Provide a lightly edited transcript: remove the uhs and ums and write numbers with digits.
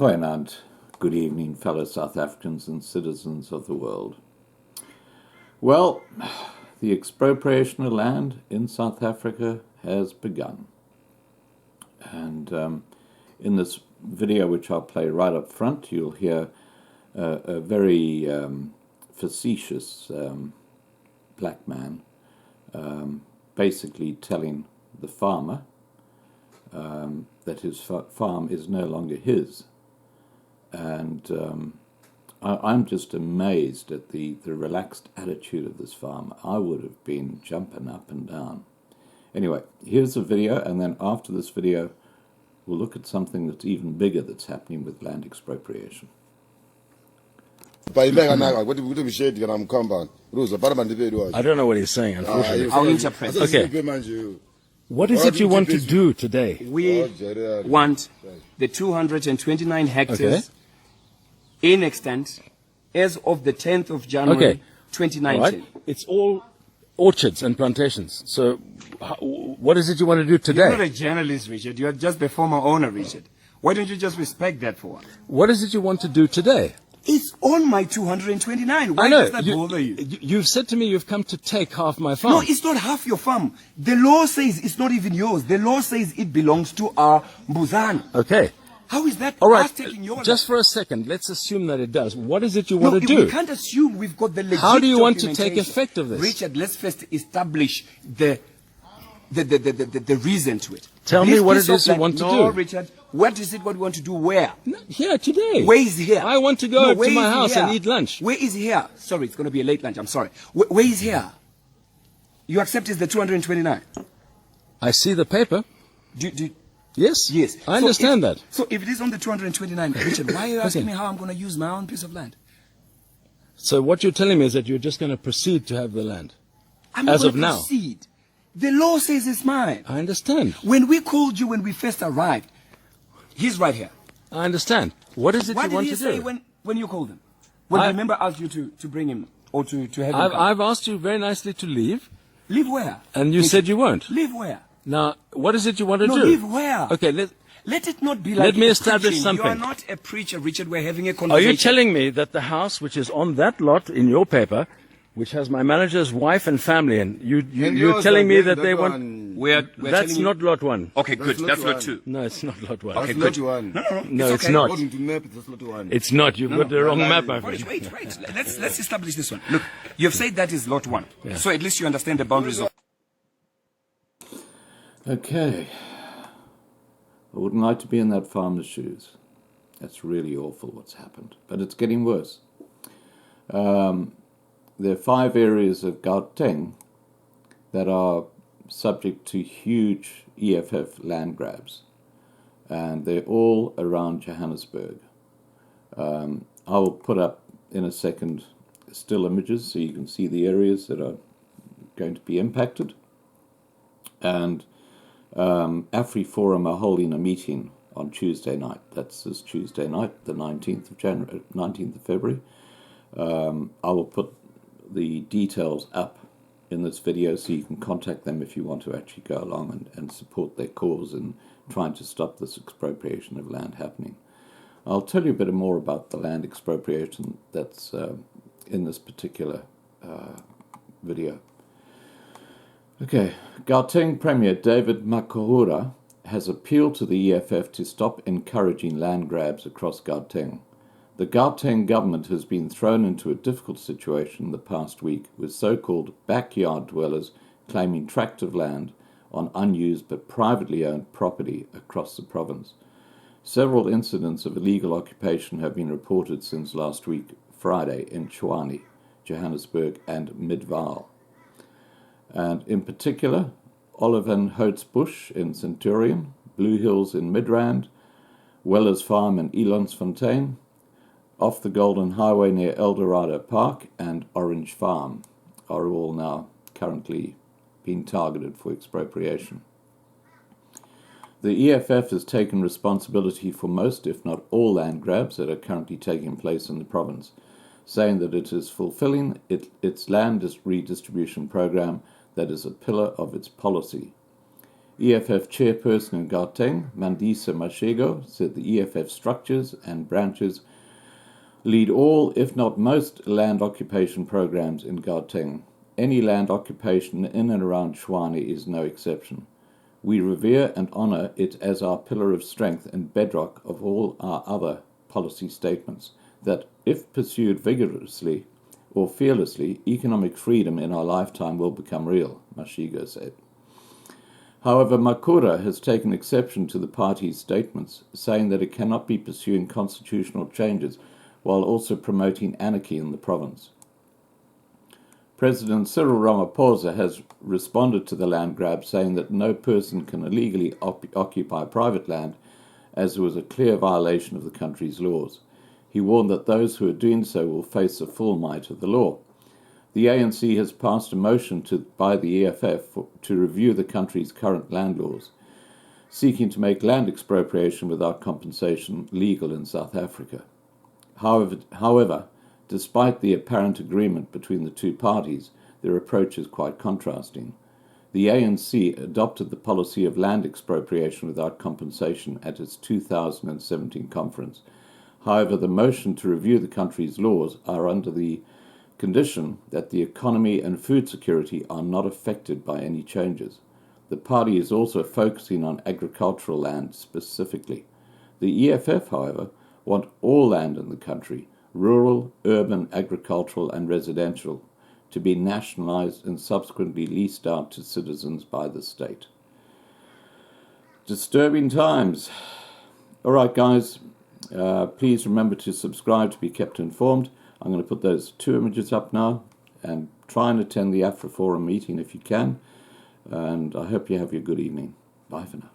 Goeienaand, good evening, fellow South Africans and citizens of the world. Well, the expropriation of land in South Africa has begun. And in this video, which I'll play right up front, you'll hear a very facetious black man basically telling the farmer that his farm is no longer his. And I'm just amazed at the relaxed attitude of this farmer. I would have been jumping up and down. Anyway, here's the video, and then after this video, we'll look at something that's even bigger that's happening with land expropriation. I don't know what he's saying, unfortunately. I'll interpret. Okay. What is it you want to do today? We want the 229 hectares in extent as of the 10th of January 2019. Right. It's all orchards and plantations. So what is it you want to do today? You're not a journalist, Richard. You're just the former owner, Richard. Why don't you just respect that for once? What is it you want to do today? It's on my 229. Why I know. does that bother you? You've said to me you've come to take half my farm. No, it's not half your farm. The law says it's not even yours. The law says it belongs to our Mbuzana. Okay. How is that all right, us taking your just for a second, let's assume that it does. What is it you want to do? We can't assume. We've got the legit How do you want to take effect of this? Richard, let's first establish the reason to it. Tell me what it is you want to do. No, Richard, what is it what we want to do where? Here, today. Where is here? I want to go to my house and eat lunch. Where is here? Sorry, it's going to be a late lunch. I'm sorry. Where is here? You accept it's the 229? I see the paper. Yes. Yes. I understand that. So if it is on the 229, Richard, why are you asking me how I'm going to use my own piece of land? So what you're telling me is that you're just going to proceed to have the land? I'm not as going of to now. proceed. The law says it's mine. I understand. When we called you when we first arrived, he's right here. I understand. What is it you want to do? What did he say when you called him? When the member asked you to bring him or to have him come? I've asked you very nicely to leave. Leave where? And you said you won't. Leave where? Now, what is it you want to do? Leave where? Okay, let it not be like let me establish something. You are not a preacher, Richard. We're having a conversation. Are you telling me that the house which is on that lot in your paper, which has my manager's wife and family, and you're telling me that they want... That's not lot one. Okay, good. That's lot two. No, it's not lot one. Okay, good. No, it's not. It's not. You've got the wrong map, my friend. Wait. Let's establish this one. Look, you've said that is lot one. Yeah. So at least you understand the boundaries of... Okay. I wouldn't like to be in that farmer's shoes. That's really awful what's happened. But it's getting worse. There are 5 areas of Gauteng that are subject to huge EFF land grabs. And they're all around Johannesburg. I will put up in a second still images so you can see the areas that are going to be impacted. And AfriForum are holding a meeting on Tuesday night. That's this Tuesday night, the 19th of February. I will put the details up in this video so you can contact them if you want to actually go along and support their cause in trying to stop this expropriation of land happening. I'll tell you a bit more about the land expropriation that's in this particular video. Okay, Gauteng Premier David Makhura has appealed to the EFF to stop encouraging land grabs across Gauteng. The Gauteng government has been thrown into a difficult situation the past week with so-called backyard dwellers claiming tracts of land on unused but privately owned property across the province. Several incidents of illegal occupation have been reported since last week, Friday, in Tshwane, Johannesburg and Midvaal. And in particular, Olivenhoutbush in Centurion, Blue Hills in Midrand, Weller's Farm in Elandsfontein, off the Golden Highway near Eldorado Park, and Orange Farm are all now currently being targeted for expropriation. The EFF has taken responsibility for most, if not all, land grabs that are currently taking place in the province, saying that it is fulfilling its land redistribution program that is a pillar of its policy. EFF chairperson in Gauteng, Mandisa Mashego, said the EFF structures and branches lead all, if not most, land occupation programs in Gauteng. Any land occupation in and around Tshwane is no exception. We revere and honour it as our pillar of strength and bedrock of all our other policy statements, that if pursued vigorously or fearlessly, economic freedom in our lifetime will become real, Mashego said. However, Makura has taken exception to the party's statements, saying that it cannot be pursuing constitutional changes while also promoting anarchy in the province. President Cyril Ramaphosa has responded to the land grab, saying that no person can illegally occupy private land, as there was a clear violation of the country's laws. He warned that those who are doing so will face the full might of the law. The ANC has passed a motion by the EFF to review the country's current land laws, seeking to make land expropriation without compensation legal in South Africa. However, despite the apparent agreement between the two parties, their approach is quite contrasting. The ANC adopted the policy of land expropriation without compensation at its 2017 conference. However, the motion to review the country's laws are under the condition that the economy and food security are not affected by any changes. The party is also focusing on agricultural land specifically. The EFF, however, want all land in the country, rural, urban, agricultural and residential, to be nationalised and subsequently leased out to citizens by the state. Disturbing times. All right, guys, please remember to subscribe to be kept informed. I'm going to put those 2 images up now, and try and attend the AfriForum meeting if you can. And I hope you have a good evening. Bye for now.